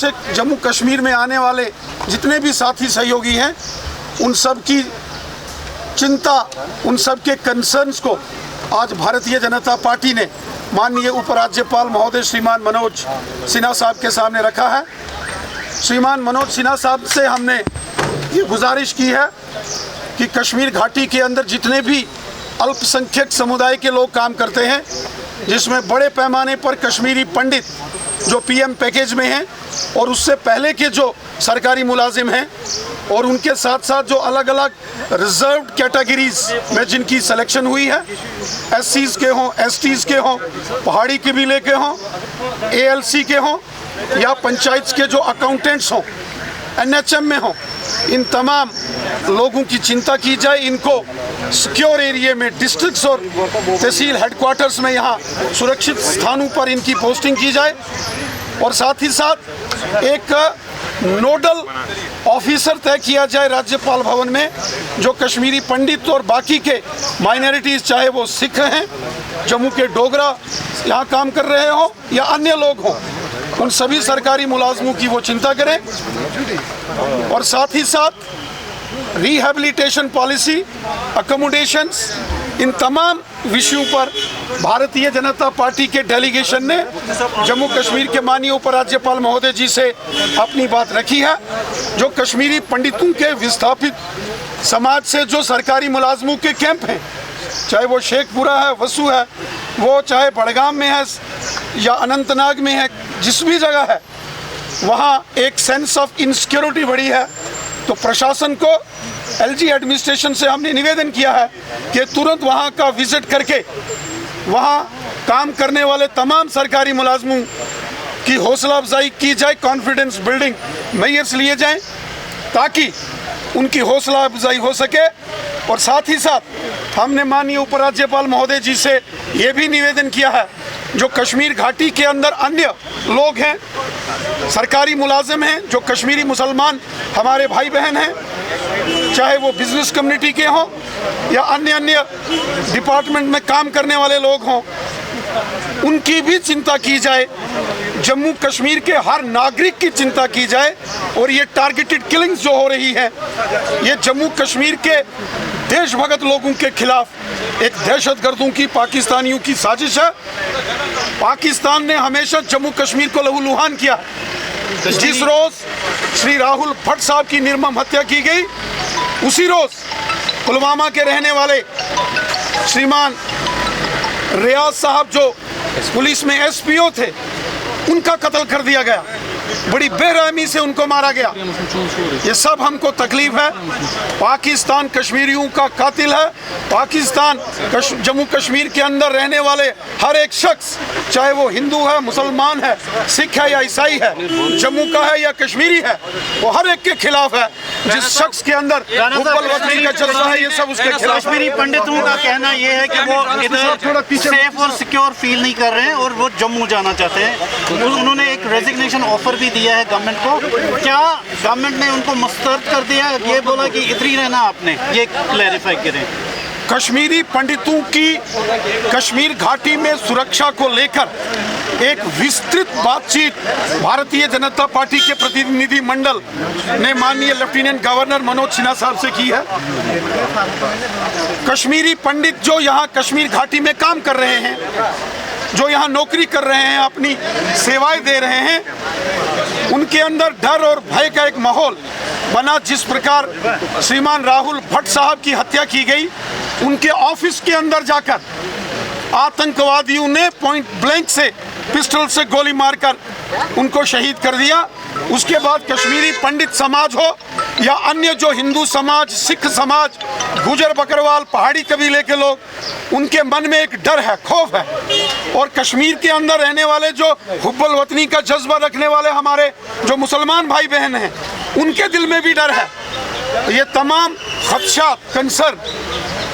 से जम्मू कश्मीर में आने वाले जितने भी साथी सहयोगी हैं, उन सब की चिंता, उन सब के कंसर्न्स को आज भारतीय जनता पार्टी ने माननीय उपराज्यपाल महोदय श्रीमान मनोज सिन्हा साहब के सामने रखा है। श्रीमान मनोज सिन्हा साहब से हमने ये गुजारिश की है कि कश्मीर घाटी के अंदर जितने भी अल्पसंख्यक समुदाय के लोग काम करते हैं, जिसमें बड़े पैमाने पर कश्मीरी पंडित जो पीएम पैकेज में हैं और उससे पहले के जो सरकारी मुलाजिम हैं, और उनके साथ साथ जो अलग अलग रिजर्व्ड कैटेगरीज में जिनकी सिलेक्शन हुई है, एससीज के हों, एसटीज के हों, पहाड़ी कबीले के हों, एएलसी के हों या पंचायत के जो अकाउंटेंट्स हों, एनएचएम में हों, इन तमाम लोगों की चिंता की जाए। इनको सिक्योर एरिया में, डिस्ट्रिक्ट्स और तहसील हेडक्वार्टर्स में यहाँ सुरक्षित स्थानों पर इनकी पोस्टिंग की जाए, और साथ ही साथ एक नोडल ऑफिसर तय किया जाए राज्यपाल भवन में, जो कश्मीरी पंडित और बाकी के माइनॉरिटीज़, चाहे वो सिख हैं, जम्मू के डोगरा यहाँ काम कर रहे हों या अन्य लोग हों, उन सभी सरकारी मुलाजमों की वो चिंता करें। और साथ ही साथ रिहैबिलिटेशन पॉलिसी, अकोमोडेशंस, इन तमाम विषयों पर भारतीय जनता पार्टी के डेलीगेशन ने जम्मू कश्मीर के माननीय उपराज्यपाल महोदय जी से अपनी बात रखी है। जो कश्मीरी पंडितों के विस्थापित समाज से जो सरकारी मुलाजमों के कैंप हैं, चाहे वो शेखपुरा है, वसू है, वो चाहे बड़गाम में है या अनंतनाग में है, जिस भी जगह है, वहाँ एक सेंस ऑफ इनसिक्योरिटी बढ़ी है। तो प्रशासन को, एलजी एडमिनिस्ट्रेशन से हमने निवेदन किया है कि तुरंत वहाँ का विजिट करके वहाँ काम करने वाले तमाम सरकारी मुलाजमों की हौसला अफजाई की जाए, कॉन्फिडेंस बिल्डिंग मेजर्स लिए जाएं ताकि उनकी हौसला अफजाई हो सके। और साथ ही साथ हमने माननीय उपराज्यपाल महोदय जी से ये भी निवेदन किया है, जो कश्मीर घाटी के अंदर अन्य लोग हैं, सरकारी मुलाजिम हैं, जो कश्मीरी मुसलमान हमारे भाई बहन हैं, चाहे वो बिजनेस कम्युनिटी के हों या अन्य अन्य डिपार्टमेंट में काम करने वाले लोग हों, उनकी भी चिंता की जाए, जम्मू कश्मीर के हर नागरिक की चिंता की जाए। और ये टारगेटेड किलिंग्स जो हो रही है, ये जम्मू कश्मीर के देशभगत लोगों के खिलाफ एक दहशतगर्दों की, पाकिस्तानियों की साजिश है। पाकिस्तान ने हमेशा जम्मू कश्मीर को लहूलुहान किया। जिस रोज श्री राहुल भट्ट साहब की निर्मम हत्या की गई, उसी रोज पुलवामा के रहने वाले श्रीमान रियाज साहब, जो पुलिस में एसपीओ थे, उनका कत्ल कर दिया गया, बड़ी बेरहमी से उनको मारा गया। ये सब हमको तकलीफ है। पाकिस्तान कश्मीरियों का कातिल है। पाकिस्तान जम्मू कश्मीर के अंदर रहने वाले हर एक शख्स, चाहे वो हिंदू है, मुसलमान है, सिख है या ईसाई है, जम्मू का है या कश्मीरी है, वो हर एक के खिलाफ है। जिस शख्स के अंदर हुब्बुल वतनी का जज्बा है, ये सब उसके खिलाफ। कश्मीरी पंडितों का कहना ये है कि वो इधर सेफ और सिक्योर फील नहीं कर रहे हैं और वो जम्मू जाना चाहते हैं। उन्होंने एक रेजिग्नेशन ऑफर भी दिया है गवर्नमेंट को। क्या गवर्नमेंट ने उनको मुस्तरद कर दिया, ये बोला कि इधर ही रहना आपने, ये क्लैरिफाई करें। कश्मीरी पंडितों की कश्मीर घाटी में सुरक्षा को लेकर एक विस्तृत बातचीत भारतीय जनता पार्टी के प्रतिनिधि मंडल ने माननीय लेफ्टिनेंट गवर्नर मनोज सिन्हा साहब से की है। कश्मीरी पंडित जो यहाँ कश्मीर घाटी में काम कर रहे हैं, जो यहाँ नौकरी कर रहे हैं, अपनी सेवाएं दे रहे हैं, उनके अंदर डर और भय का एक माहौल बना। जिस प्रकार श्रीमान राहुल भट्ट साहब की हत्या की गई, उनके ऑफिस के अंदर जाकर आतंकवादियों ने पॉइंट ब्लैंक से पिस्टल से गोली मारकर उनको शहीद कर दिया। उसके बाद कश्मीरी पंडित समाज हो या अन्य जो हिंदू समाज, सिख समाज, गुजर बकरवाल, पहाड़ी कबीले के लोग, उनके मन में एक डर है, खौफ है। और कश्मीर के अंदर रहने वाले जो हुब्बुल वतनी का जज्बा रखने वाले हमारे जो मुसलमान भाई बहन हैं, उनके दिल में भी डर है। ये तमाम खदशात, कंसर्न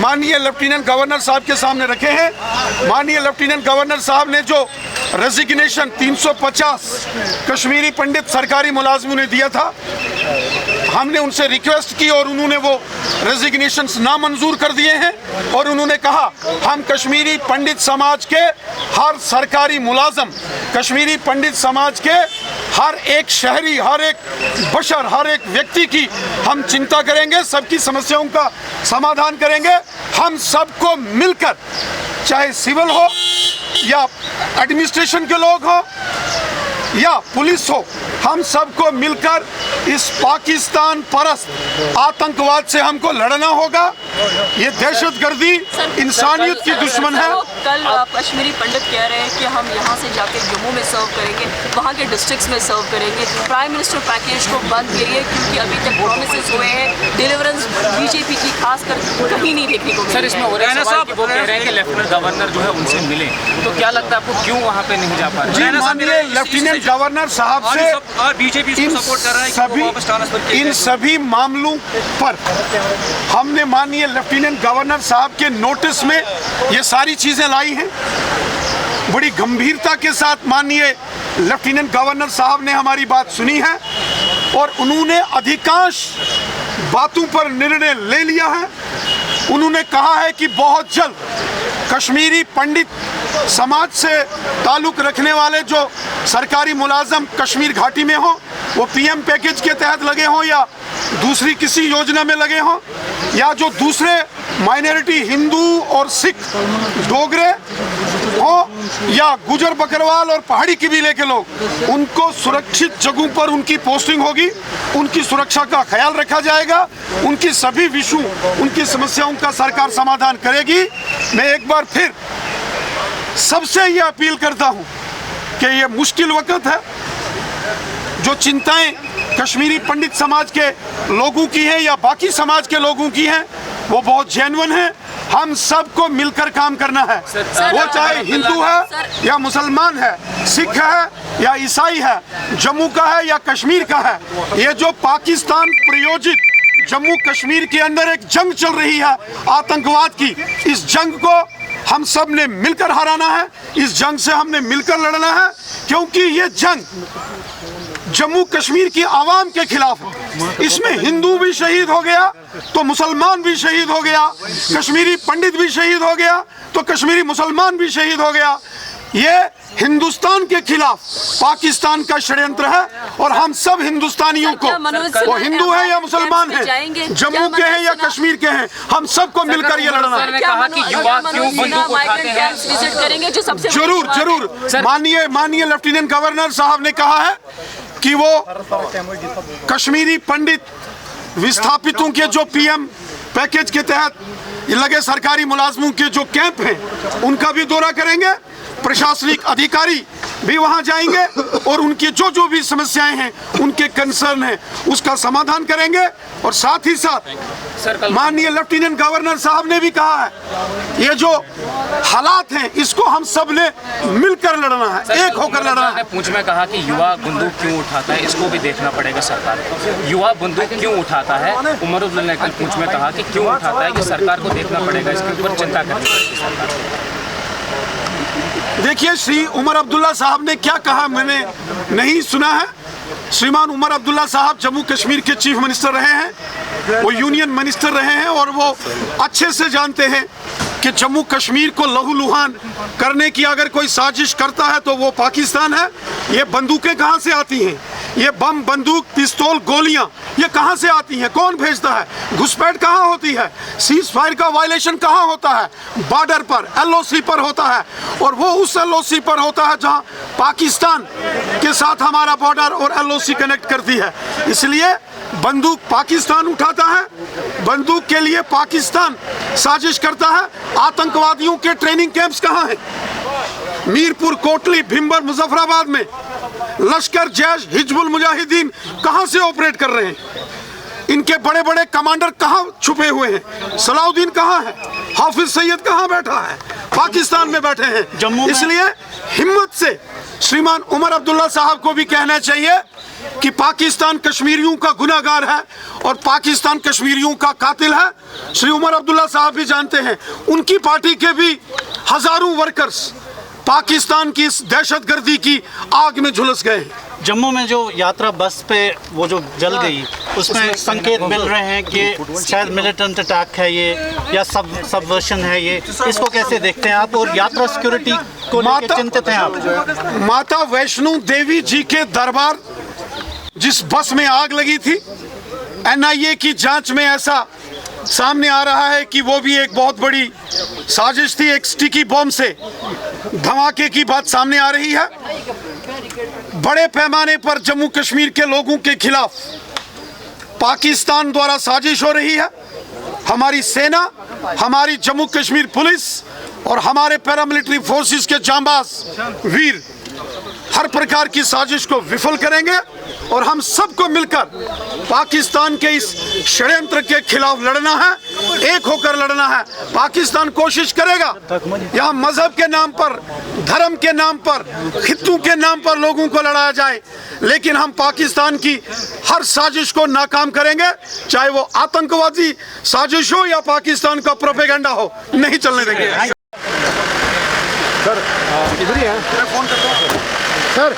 माननीय लेफ्टिनेंट गवर्नर साहब के सामने रखे हैं। माननीय लेफ्टिनेंट गवर्नर साहब ने जो रेजिग्नेशन 350 कश्मीरी पंडित सरकारी मुलाजमों ने दिया था, हमने उनसे रिक्वेस्ट की और उन्होंने वो रेजिग्नेशंस नामंजूर कर दिए हैं। और उन्होंने कहा हम कश्मीरी पंडित समाज के हर सरकारी मुलाजम, कश्मीरी पंडित समाज के हर एक शहरी, हर एक बशर, हर एक व्यक्ति की हम चिंता करेंगे, सबकी समस्याओं का समाधान करेंगे। हम सबको मिलकर, चाहे सिविल हो या एडमिनिस्ट्रेशन के लोग हो या पुलिस हो, हम सबको मिलकर इस पाकिस्तान परस्त आतंकवाद से हमको लड़ना होगा। ये दहशतगर्दी इंसानियत की दुश्मन है। कल कश्मीरी पंडित कह रहे हैं कि हम यहाँ से जाके जम्मू में सर्व करेंगे, वहाँ के डिस्ट्रिक्ट्स में सर्व करेंगे। प्राइम मिनिस्टर पैकेज को बंद करिए क्योंकि अभी तक प्रॉमिसेस हुए हैं, डिलीवरेंस बीजेपी की खासकर कहीं नहीं देखने को मिली। सर, इसमें और एक सवाल कि वो कह रहे हैं कि लेफ्टिनेंट गवर्नर जो है उनसे मिले, तो क्या लगता है आपको क्यों वहाँ पे नहीं जा पा रहे? माननीय लेफ्टिनेंट गवर्नर साहब से बीजेपी सपोर्ट कर रहा है इन सभी मामलों पर हमने माननीय लेफ्टिनेंट गवर्नर साहब के नोटिस में ये सारी चीजें लाई हैं। बड़ी गंभीरता के साथ माननीय लेफ्टिनेंट गवर्नर साहब ने हमारी बात सुनी है और उन्होंने अधिकांश बातों पर निर्णय ले लिया है। उन्होंने कहा है कि बहुत जल्द कश्मीरी पंडित समाज से ताल्लुक रखने वाले जो सरकारी मुलाजम कश्मीर घाटी में हो, वो पीएम पैकेज के तहत लगे हों या दूसरी किसी योजना में लगे हों, या जो दूसरे माइनॉरिटी हिंदू और सिख डोगरे हो या गुजर बकरवाल और पहाड़ी कबीले के लोग, उनको सुरक्षित जगहों पर उनकी पोस्टिंग होगी, उनकी सुरक्षा का ख्याल रखा जाएगा, उनकी सभी विषयों, उनकी समस्याओं का सरकार समाधान करेगी। मैं एक बार फिर सबसे ये अपील करता हूं कि ये मुश्किल वक्त है, जो चिंताएं कश्मीरी पंडित समाज के लोगों की हैं या बाकी समाज के लोगों की हैं, वो बहुत जेन्युइन है। हम सबको मिलकर काम करना है, वो चाहे हिंदू है या मुसलमान है, सिख है या ईसाई है, जम्मू का है या कश्मीर का है। ये जो पाकिस्तान प्रायोजित जम्मू कश्मीर के अंदर एक जंग चल रही है आतंकवाद की, इस जंग को हम सब ने मिलकर हराना है, इस जंग से हमने मिलकर लड़ना है, क्योंकि ये जंग जम्मू कश्मीर की आवाम के खिलाफ है। इसमें हिंदू भी शहीद हो गया तो मुसलमान भी शहीद हो गया, कश्मीरी पंडित भी शहीद हो गया तो कश्मीरी मुसलमान भी शहीद हो गया। ये हिंदुस्तान के खिलाफ पाकिस्तान का षड्यंत्र है और हम सब हिंदुस्तानियों को, वो हिंदू है या मुसलमान है, जम्मू के हैं या कश्मीर के हैं, हम सबको मिलकर ये लड़ना है। जरूर जरूर माननीय लेफ्टिनेंट गवर्नर साहब ने कहा है कि वो कश्मीरी पंडित विस्थापितों के जो पीएम पैकेज के तहत लगे सरकारी मुलाजमों के जो कैंप हैं, उनका भी दौरा करेंगे। प्रशासनिक अधिकारी भी वहां जाएंगे और उनकी जो भी समस्याएं हैं, उनके कंसर्न हैं, उसका समाधान करेंगे। और साथ ही साथ माननीय लेफ्टिनेंट गवर्नर साहब ने भी कहा है, ये जो हालात हैं इसको हम सब ने मिलकर लड़ना है, एक होकर लड़ना है। पूंछ में कहा कि युवा बंदूक क्यों उठाता है, इसको भी देखना पड़ेगा सरकार को। युवा बंदूक क्यों उठाता है, उमर अब्दुल्ला ने कल पूंछ में कहा कि क्यों उठाता है, कि सरकार को देखना पड़ेगा, इसके ऊपर चिंता करनी पड़ेगी सरकार को। देखिए, श्री उमर अब्दुल्ला साहब ने क्या कहा मैंने नहीं सुना है। श्रीमान उमर अब्दुल्ला साहब जम्मू कश्मीर के चीफ मिनिस्टर रहे हैं, वो यूनियन मिनिस्टर रहे हैं और वो अच्छे से जानते हैं कि जम्मू कश्मीर को लहूलुहान करने की अगर कोई साजिश करता है तो वो पाकिस्तान है। ये बंदूकें कहाँ से आती हैं, ये बम, बंदूक, पिस्तौल, गोलियां ये कहाँ से आती हैं, कौन भेजता है, घुसपैठ कहाँ होती है, सीज फायर का वायलेशन कहाँ होता है, बॉर्डर पर एलओसी पर होता है, और वो उस एलओसी पर होता है जहाँ पाकिस्तान के साथ हमारा बॉर्डर और एलओसी कनेक्ट करती है। इसलिए बंदूक पाकिस्तान उठाता है, बंदूक के लिए पाकिस्तान साजिश करता है। आतंकवादियों के ट्रेनिंग कैंप्स कहाँ हैं, मीरपुर, कोटली, भिंबर, मुजफ्फराबाद में लश्कर, जैश, हिजबुल मुजाहिदीन कहां से ऑपरेट कर रहे हैं, इनके बड़े बड़े कमांडर कहां छुपे हुए हैं, सलाउद्दीन कहां है, हाफिज सैयद कहां बैठा है, पाकिस्तान में बैठे हैं जम्मू में। इसलिए हिम्मत से श्रीमान उमर अब्दुल्ला साहब को भी कहना चाहिए कि पाकिस्तान कश्मीरियों का गुनाहगार है और पाकिस्तान कश्मीरियों का कातिल है। श्री उमर अब्दुल्ला साहब भी जानते हैं, उनकी पार्टी के भी हजारों वर्कर्स पाकिस्तान की इस दहशतगर्दी की आग में झुलस गए हैं। जम्मू में जो यात्रा बस पे वो जो जल गई, उसमें संकेत मिल रहे हैं कि शायद मिलिटेंट अटैक है ये या सबवर्शन है ये, इसको कैसे देखते हैं आप? और यात्रा सिक्योरिटी को लेकर चिंतित हैं आप? माता वैष्णो देवी जी के दरबार जिस बस में आग लगी थी, एनआईए की जांच में ऐसा सामने आ रहा है कि वो भी एक बहुत बड़ी साजिश थी। एक स्टिकी बॉम्ब से धमाके की बात सामने आ रही है। बड़े पैमाने पर जम्मू कश्मीर के लोगों के खिलाफ पाकिस्तान द्वारा साजिश हो रही है। हमारी सेना, हमारी जम्मू कश्मीर पुलिस और हमारे पैरामिलिट्री फोर्सेस के जांबाज वीर हर प्रकार की साजिश को विफल करेंगे और हम सबको मिलकर पाकिस्तान के इस षड्यंत्र के खिलाफ लड़ना है, एक होकर लड़ना है। पाकिस्तान कोशिश करेगा यहाँ मजहब के नाम पर, धर्म के नाम पर, खित्तों के नाम पर लोगों को लड़ाया जाए, लेकिन हम पाकिस्तान की हर साजिश को नाकाम करेंगे, चाहे वो आतंकवादी साजिश हो या पाकिस्तान का प्रोपेगेंडा हो, नहीं चलने देंगे। सर इधर ही है, मैं फोन करता हूँ सर।